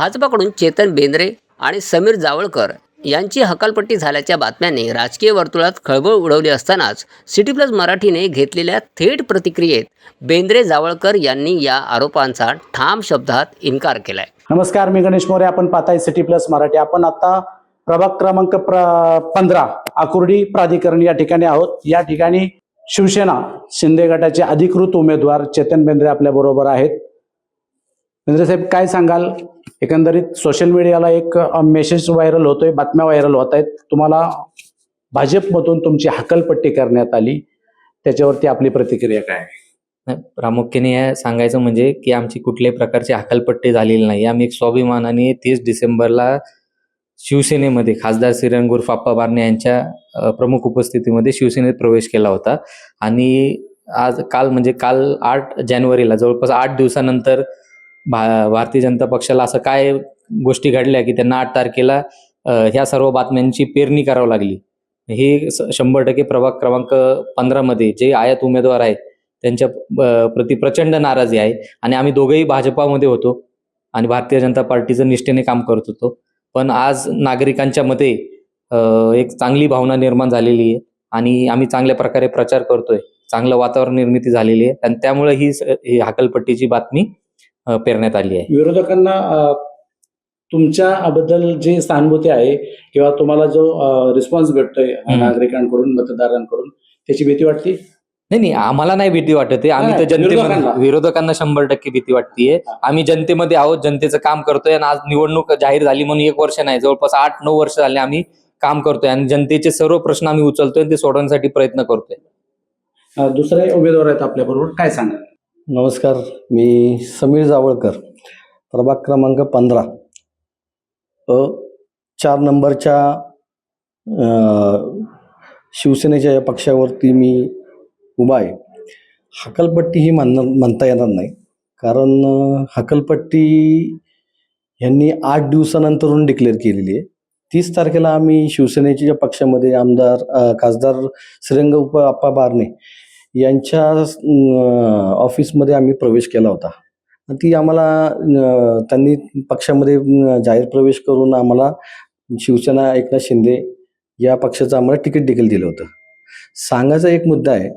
भाजपाकडून चेतन बेंद्रे आणि समीर जावळकर यांची हकालपट्टी झाल्याच्या बातम्यांनी राजकीय वर्तुळात खळबळ उडवली असतानाच सिटी प्लस मराठीने घेतलेल्या थेट प्रतिक्रियेत बेंद्रे जावळकर यांनी या आरोपांचा ठाम शब्दात इन्कार केलाय. नमस्कार, मी गणेश मोरे. आपण पाहताय सिटी प्लस मराठी. आपण आता प्रभाग क्रमांक 15 आकुर्डी प्राधिकरण या ठिकाणी आहोत. या ठिकाणी शिवसेना शिंदे गटाचे अधिकृत उमेदवार चेतन बेंद्रे आपल्या बरोबर आहेत. बेंद्रे साहेब, काय सांगाल? एकंदरीत सोशल मीडियाला एक मेसेज व्हायरल होतोय, बातम्या व्हायरल होत आहेत. तुम्हाला भाजपमधून तुमची हकालपट्टी करण्यात आली, त्याच्यावरती आपली प्रतिक्रिया काय आहे? प्रामुख्याने हे सांगायचं म्हणजे की आमची कुठल्याही प्रकारची हकालपट्टी झालेली नाही. आम्ही एक स्वाभिमानाने 30 डिसेंबरला शिवसेनेमध्ये खासदार श्रीरंग उर्फ आप्पा बारणे यांच्या प्रमुख उपस्थितीमध्ये शिवसेनेत प्रवेश केला होता. आणि काल 8 जानेवारीला जवळपास 8 दिवसानंतर भारतीय जनता पक्षाला असं काय गोष्टी घडल्या की त्यांना 8 तारखेला ह्या सर्व बातम्यांची पेरणी करावी लागली. हे 100% प्रभाग क्रमांक 15 मध्ये जे आयात उमेदवार आहेत त्यांच्या प्रति प्रचंड नाराजी आहे. आणि आम्ही दोघेही भाजपामध्ये होतो आणि भारतीय जनता पार्टीचं निष्ठेने काम करत होतो. पण आज नागरिकांच्या मध्ये एक चांगली भावना निर्माण झालेली आहे आणि आम्ही चांगल्या प्रकारे प्रचार करतोय, चांगलं वातावरण निर्मिती झालेली आहे आणि त्यामुळे ही हकालपट्टीची बातमी पेरण्यात आली आहे. विरोधकांना तुमच्याबद्दल जी सहानुभूती आहे किंवा तुम्हाला जो रिस्पॉन्स भेटतोय नागरिकांकडून, मतदारांकडून, त्याची भीती वाटते? नाही, आम्हाला नाही भीती वाटत आहे. आम्ही तर जनतेमध्ये, विरोधकांना 100% भीती वाटतेय. आम्ही जनतेमध्ये आहोत, जनतेचं काम करतोय. आणि आज निवडणूक जाहीर झाली म्हणून 1 वर्ष नाही, जवळपास 8-9 वर्ष झाले आम्ही काम करतोय आणि जनतेचे सर्व प्रश्न आम्ही उचलतोय, ते सोडवण्यासाठी प्रयत्न करतोय. दुसरे उमेदवार आहेत आपल्या बरोबर, काय सांगा? नमस्कार, मी समीर जावळकर, प्रभाग क्रमांक 15 4 नंबरच्या शिवसेनेच्या या पक्षावरती मी उभा आहे. हकालपट्टी ही म्हणता येणार नाही, कारण हकालपट्टी यांनी 8 दिवसानंतरून डिक्लेअर केलेली आहे. 30 तारखेला आम्ही शिवसेनेच्या पक्षामध्ये खासदार श्रीरंग उर्फ आप्पा बारणे यांच्या ऑफिसमध्ये आम्ही प्रवेश केला होता. ती आम्हाला त्यांनी पक्षामध्ये जाहीर प्रवेश करून आम्हाला शिवसेना एकनाथ शिंदे या पक्षाचं आम्हाला तिकीट देखील दिलं होतं. सांगायचा एक मुद्दा आहे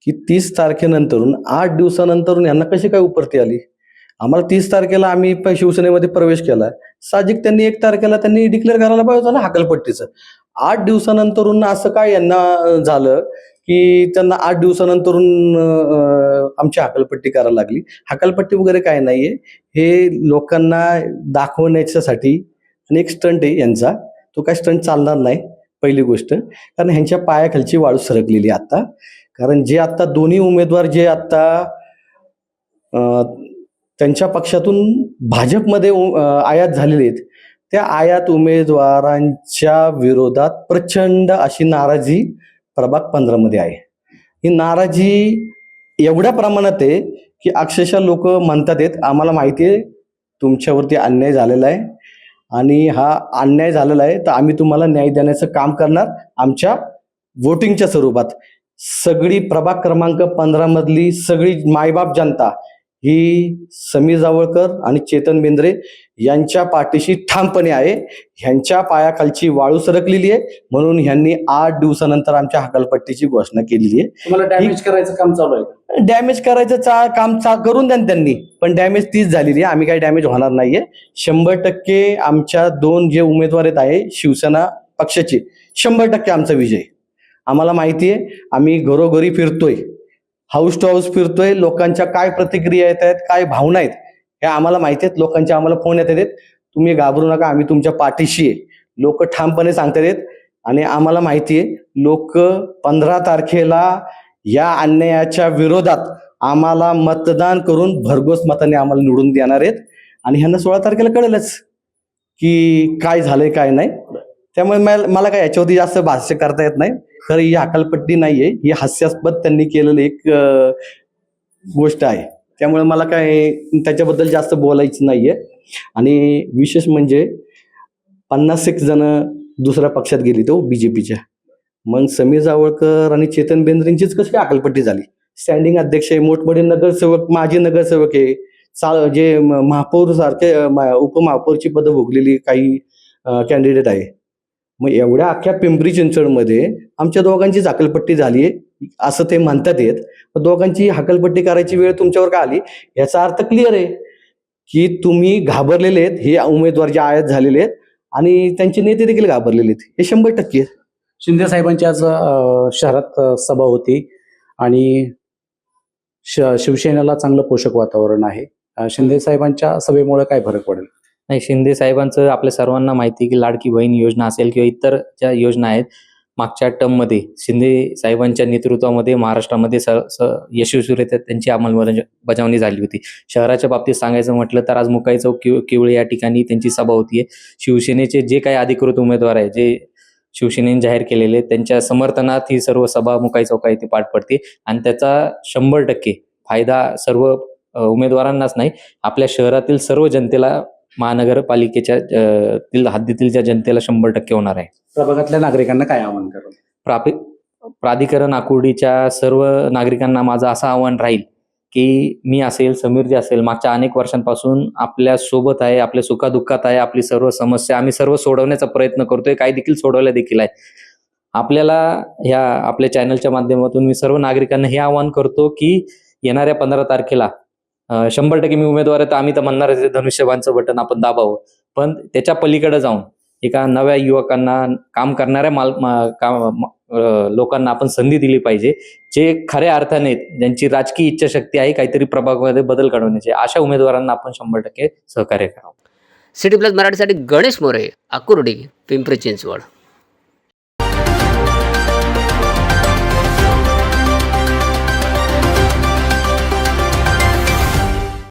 की 30 तारखेनंतरून 8 दिवसानंतरून यांना कशी काय उपरती आली? आम्हाला 30 तारखेला आम्ही शिवसेनेमध्ये प्रवेश केला, साहजिक त्यांनी 1 तारखेला त्यांनी डिक्लेअर करायला पाहिजे होतं ना हकालपट्टीचं. 8 दिवसानंतरून असं काय यांना झालं की त्यांना 8 दिवसानंतरून आमची हकालपट्टी करायला लागली? हकालपट्टी वगैरे काय नाहीये, हे लोकांना दाखवण्याच्यासाठी आणि एक स्टंट आहे यांचा. तो काय स्टंट चालणार नाही, पहिली गोष्ट. कारण ह्यांच्या पायाखालची वाळू सरकलेली आता. कारण जे आता दोन्ही उमेदवार जे आता त्यांच्या पक्षातून भाजपमध्ये आयात झालेले आहेत, त्या आयात उमेदवारांच्या विरोधात प्रचंड अशी नाराजी प्रभाग 15 मध्ये आहे. ही नाराजी एवढ्या प्रमाणात आहे की अक्षरशः लोक म्हणतात आहेत, आम्हाला माहिती आहे तुमच्यावरती अन्याय झालेला आहे आणि हा अन्याय झालेला आहे, तर आम्ही तुम्हाला न्याय देण्याचं काम करणार आमच्या वोटिंगच्या स्वरूपात. सगळी प्रभाग क्रमांक 15 मधली सगळी मायबाप जनता ही समीर जावळकर आणि चेतन बेंद्रे यांच्या पाठीशी ठामपणे आहे. ह्यांच्या पायाखालची वाळू सरकलेली आहे, म्हणून ह्यांनी 8 दिवसानंतर आमच्या हकालपट्टीची घोषणा केलेली आहे. तुम्हाला डॅमेज करायचं काम चालू आहे? डॅमेज करायचं काम करून द्या त्यांनी, पण डॅमेज तीच झालेली आहे. आम्ही काही डॅमेज होणार नाहीये. 100% आमच्या 2 जे उमेदवार आहे शिवसेना पक्षाचे, 100% आमचा विजय. आम्हाला माहिती आहे, आम्ही घरोघरी फिरतोय, हाऊस टू हाऊस फिरतोय, लोकांच्या काय प्रतिक्रिया येत आहेत, काय भावना आहेत हे आम्हाला माहिती आहेत. लोकांचे आम्हाला फोन येत आहेत, तुम्ही घाबरू नका, आम्ही तुमच्या पाठीशी आहे. लोक ठामपणे सांगतात आहेत आणि आम्हाला माहिती आहे लोक 15 तारखेला या अन्यायाच्या विरोधात आम्हाला मतदान करून भरघोस मताने आम्हाला निवडून देणार आहेत. आणि ह्यांना 16 तारखेला कळेलच की काय झालंय काय नाही. त्यामुळे मला काय याच्यावरती जास्त भाष्य करता येत नाही. खरं ही हकालपट्टी नाहीये, ही हास्यास्पद त्यांनी केलेलं एक गोष्ट आहे. त्यामुळे मला काय त्याच्याबद्दल जास्त बोलायचं नाहीये. आणि विशेष म्हणजे 50 जण दुसऱ्या पक्षात गेली तो बीजेपीच्या. मग समीर जावळकर आणि चेतन बेंद्रेंचीच कशी हकालपट्टी झाली? स्टँडिंग अध्यक्ष आहे, मोठमोठे नगरसेवक, माजी नगरसेवक आहे, जे महापौर सारखे उपमहापौरची पदं भोगलेली काही कॅन्डिडेट आहे. मग एवढ्या अख्ख्या पिंपरी चिंचवडमध्ये आमच्या दोघांची हकालपट्टी झाली आहे असं ते म्हणतात येत. दोघांची हकालपट्टी करायची वेळ तुमच्यावर का आली याचा अर्थ क्लिअर आहे की तुम्ही घाबरलेले आहेत. हे उमेदवार जे आयात झालेले आहेत आणि त्यांचे नेते देखील घाबरलेले आहेत, हे 100% आहे. शिंदे साहेबांची आज शहरात सभा होती आणि शिवसेनेला चांगलं पोषक वातावरण आहे. शिंदे साहेबांच्या सभेमुळे काय फरक पडेल? नाही, शिंदे साहेबांचं आपल्या सर्वांना माहिती आहे की लाडकी बहीण योजना असेल किंवा इतर ज्या योजना आहेत, मागच्या टर्ममध्ये शिंदे साहेबांच्या नेतृत्वामध्ये महाराष्ट्रामध्ये यशस्वीरित्या त्यांची अंमलबजावणी झाली होती. शहराच्या बाबतीत सांगायचं म्हटलं तर आज मुकाई चौक किवळे या ठिकाणी त्यांची सभा होतीये. शिवसेनेचे जे काही अधिकृत उमेदवार आहे, जे शिवसेनेने जाहीर केलेले, त्यांच्या समर्थनात ही सर्व सभा मुकाई चौका येथे पार पडते आणि त्याचा 100% फायदा सर्व उमेदवारांनाच नाही, आपल्या शहरातील सर्व जनतेला, महानगरपालिकेच्या हद्दीतील ज्या जनतेला 100% होणार आहे. प्रभागातल्या नागरिकांना काय आवाहन कराल? प्राधिकरण आकुर्डीच्या सर्व नागरिकांना माझं असं आव्हान राहील की मी असेल, समीर जे असेल, मागच्या अनेक वर्षांपासून आपल्या सोबत आहे, आपल्या सुखादुःखात आहे. आपली सर्व समस्या आम्ही सर्व सोडवण्याचा प्रयत्न करतोय, काही देखील सोडवल्या देखील आहे. आपल्याला ह्या आपल्या चॅनलच्या माध्यमातून मी सर्व नागरिकांना हे आवाहन करतो की येणाऱ्या 15 तारखेला 100% मी उमेदवार आहे, तर आम्ही तर म्हणणार धनुष्यबाणचं बटन आपण दाबावं, पण त्याच्या पलीकडे जाऊन एका नव्या युवकांना, काम करणाऱ्या लोकांना आपण संधी दिली पाहिजे, जे खऱ्या अर्थाने ज्यांची राजकीय इच्छाशक्ती आहे काहीतरी प्रभागामध्ये बदल घडवण्याची, अशा उमेदवारांना आपण 100% सहकार्य करावं. सिटी प्लस मराठीसाठी गणेश मोरे, आकुर्डी, पिंपरी चिंचवड.